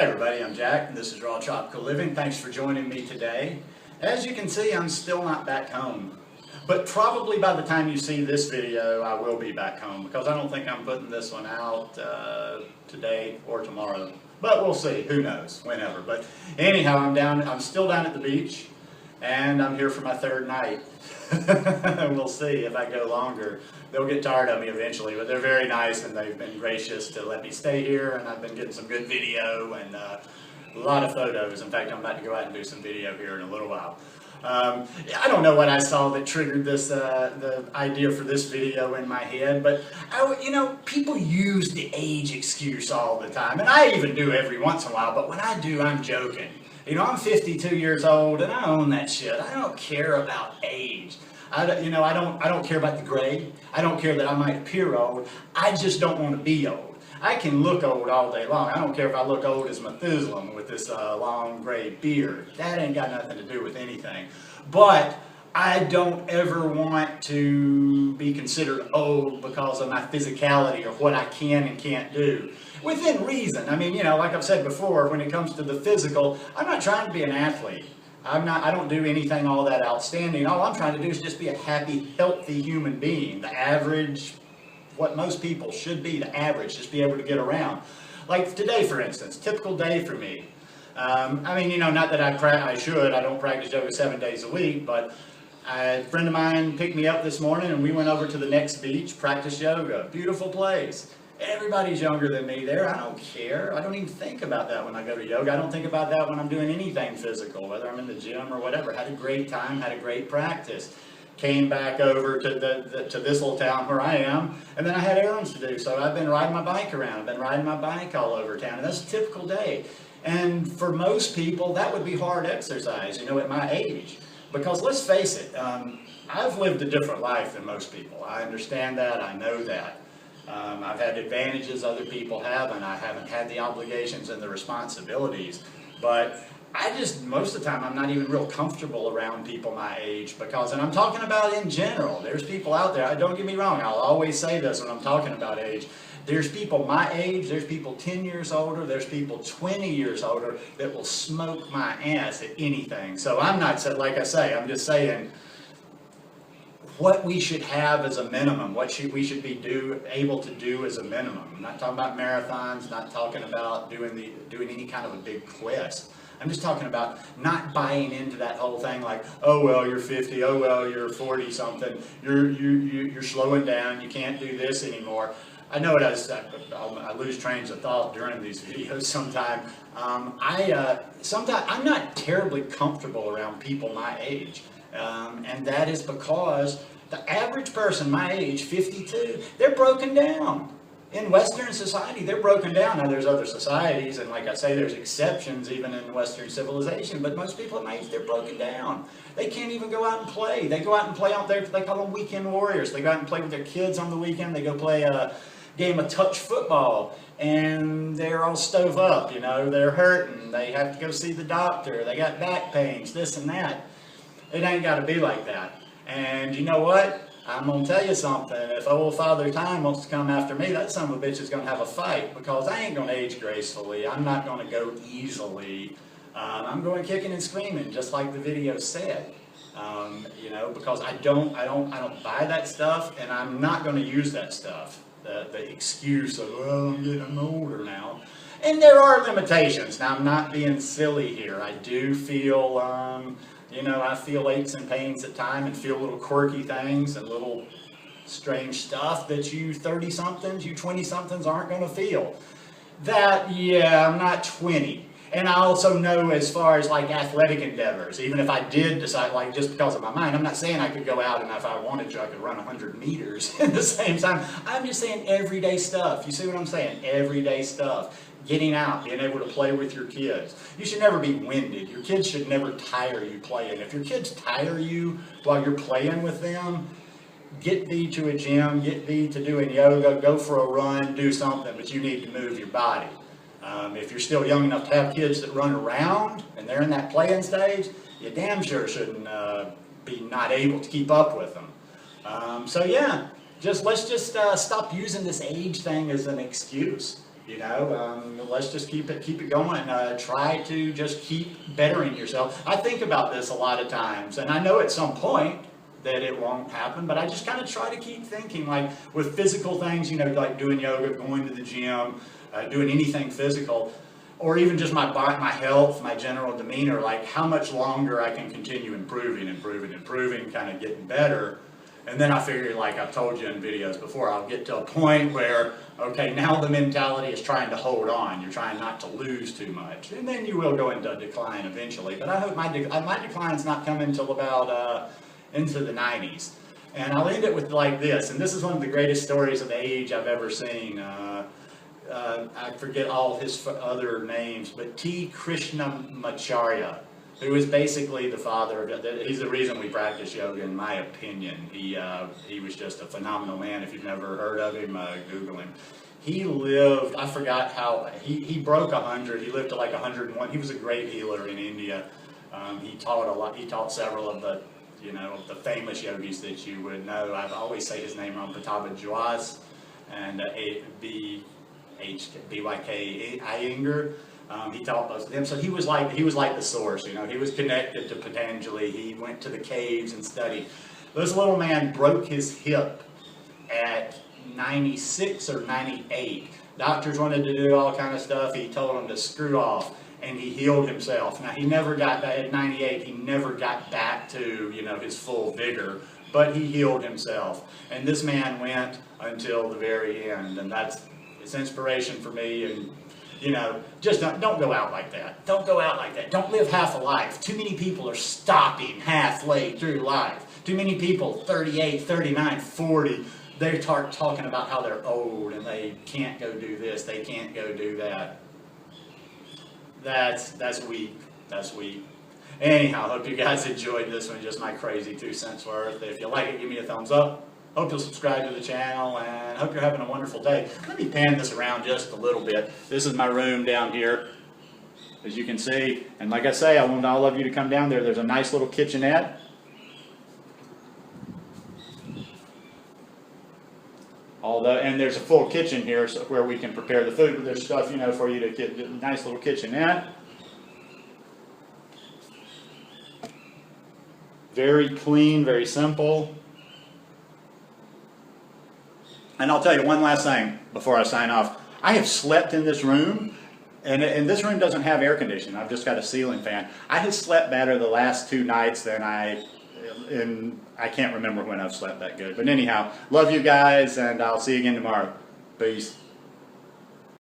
Hey everybody, I'm Jack and this is Raw Tropical Living. Thanks for joining me today. As you can see, I'm still not back home. But probably by the time you see this video, I will be back home because I don't think I'm putting this one out today or tomorrow. But we'll see, who knows, whenever. But anyhow, I'm still down at the beach and I'm here for my third night. We'll see if I go longer. They'll get tired of me eventually, but they're very nice and they've been gracious to let me stay here, and I've been getting some good video and a lot of photos. In fact, I'm about to go out and do some video here in a little while. I don't know what I saw that triggered this the idea for this video in my head, but people use the age excuse all the time, and I even do every once in a while, but when I do, I'm joking. I'm 52 years old and I own that shit. I don't care about age. I don't care about the grade. I don't care that I might appear old. I just don't want to be old. I can look old all day long. I don't care if I look old as Methuselah with this long gray beard. That ain't got nothing to do with anything. But I don't ever want to be considered old because of my physicality or what I can and can't do. Within reason. I mean, like I've said before, when it comes to the physical, I'm not trying to be an athlete. I don't do anything all that outstanding. All I'm trying to do is just be a happy, healthy human being. The average, what most people should be, the average, just be able to get around. Like today, for instance, typical day for me. Not that I don't practice yoga 7 days a week, but a friend of mine picked me up this morning and we went over to the next beach, practice yoga. Beautiful place. Everybody's younger than me there. I don't care. I don't even think about that when I go to yoga. I don't think about that when I'm doing anything physical, whether I'm in the gym or whatever. Had a great time, had a great practice. Came back over to this little town where I am, and then I had errands to do. So I've been riding my bike around. I've been riding my bike all over town, and that's a typical day. And for most people, that would be hard exercise, at my age. Because let's face it, I've lived a different life than most people. I understand that. I know that. I've had advantages other people have, and I haven't had the obligations and the responsibilities. But most of the time, I'm not even real comfortable around people my age and I'm talking about in general. There's people out there, don't get me wrong, I'll always say this when I'm talking about age. There's people my age, there's people 10 years older, there's people 20 years older that will smoke my ass at anything. So I'm not, like I say, I'm just saying, what we should have as a minimum, we should be able to do as a minimum. I'm not talking about marathons, not talking about doing any kind of a big quest. I'm just talking about not buying into that whole thing like, oh well, you're 50, oh well, you're 40 something, you're slowing down, you can't do this anymore. I know I lose trains of thought during these videos sometimes. Sometimes I'm not terribly comfortable around people my age. And that is because the average person my age, 52, they're broken down. In Western society, they're broken down. Now, there's other societies, and like I say, there's exceptions even in Western civilization, but most people at my age, they're broken down. They can't even go out and play. They go out and play out there, they call them weekend warriors. They go out and play with their kids on the weekend. They go play a game of touch football, and they're all stove up, they're hurting. They have to go see the doctor. They got back pains, this and that. It ain't got to be like that. And you know what? I'm going to tell you something. If old Father Time wants to come after me, that son of a bitch is going to have a fight because I ain't going to age gracefully. I'm not going to go easily. I'm going kicking and screaming, just like the video said. Because I don't buy that stuff, and I'm not going to use that stuff. The excuse of, well, I'm older now. And there are limitations. Now, I'm not being silly here. I do feel... I feel aches and pains at times and feel little quirky things and little strange stuff that you 30-somethings, you 20-somethings aren't going to feel. I'm not 20. And I also know as far as like athletic endeavors, even if I did decide, like just because of my mind, I'm not saying I could go out and if I wanted to, I could run 100 meters at the same time. I'm just saying everyday stuff. You see what I'm saying? Everyday stuff. Getting out, being able to play with your kids. You should never be winded. Your kids should never tire you playing. If your kids tire you while you're playing with them, get thee to a gym, get thee to doing yoga, go for a run, do something, but you need to move your body. If you're still young enough to have kids that run around and they're in that playing stage, you damn sure shouldn't be not able to keep up with them. Let's just stop using this age thing as an excuse. Let's just keep it going. Try to just keep bettering yourself. I think about this a lot of times, and I know at some point that it won't happen, but I just kind of try to keep thinking, like with physical things, like doing yoga, going to the gym, doing anything physical, or even just my health, my general demeanor, like how much longer I can continue improving, kind of getting better. And then I figure, like I've told you in videos before, I'll get to a point where, okay, now the mentality is trying to hold on. You're trying not to lose too much. And then you will go into decline eventually. But I hope my decline's not coming until about into the 90s. And I'll end it with like this. And this is one of the greatest stories of the age I've ever seen. I forget all his other names, but T. Krishnamacharya, who is basically the father of it. He's the reason we practice yoga, in my opinion. He was just a phenomenal man. If you've never heard of him, Google him. He lived, I forgot how, he broke 100. He lived to like 101. He was a great healer in India. He taught a lot. He taught several of the, the famous yogis that you would know. I always say his name wrong, Pattabhi Jwas and B.Y.K. Iyengar. He taught both of them, so he was like the source. He was connected to Patanjali. He went to the caves and studied. This little man broke his hip at 96 or 98. Doctors wanted to do all kind of stuff. He told them to screw off, and he healed himself. Now he never got back at 98. He never got back to his full vigor, but he healed himself. And this man went until the very end, and it's inspiration for me. And just don't go out like that. Don't go out like that. Don't live half a life. Too many people are stopping halfway through life. Too many people, 38, 39, 40, they start talking about how they're old and they can't go do this, they can't go do that. That's weak. That's weak. Anyhow, I hope you guys enjoyed this one, just my crazy 2 cents worth. If you like it, give me a thumbs up. Hope you'll subscribe to the channel, and hope you're having a wonderful day. Let me pan this around just a little bit. This is my room down here, as you can see. And like I say, I want all of you to come down there. There's a nice little kitchenette. And there's a full kitchen here where we can prepare the food. But there's stuff, for you to get a nice little kitchenette. Very clean, very simple. And I'll tell you one last thing before I sign off. I have slept in this room, and this room doesn't have air conditioning. I've just got a ceiling fan. I have slept better the last 2 nights than I can't remember when I've slept that good. But anyhow, love you guys, and I'll see you again tomorrow. Peace.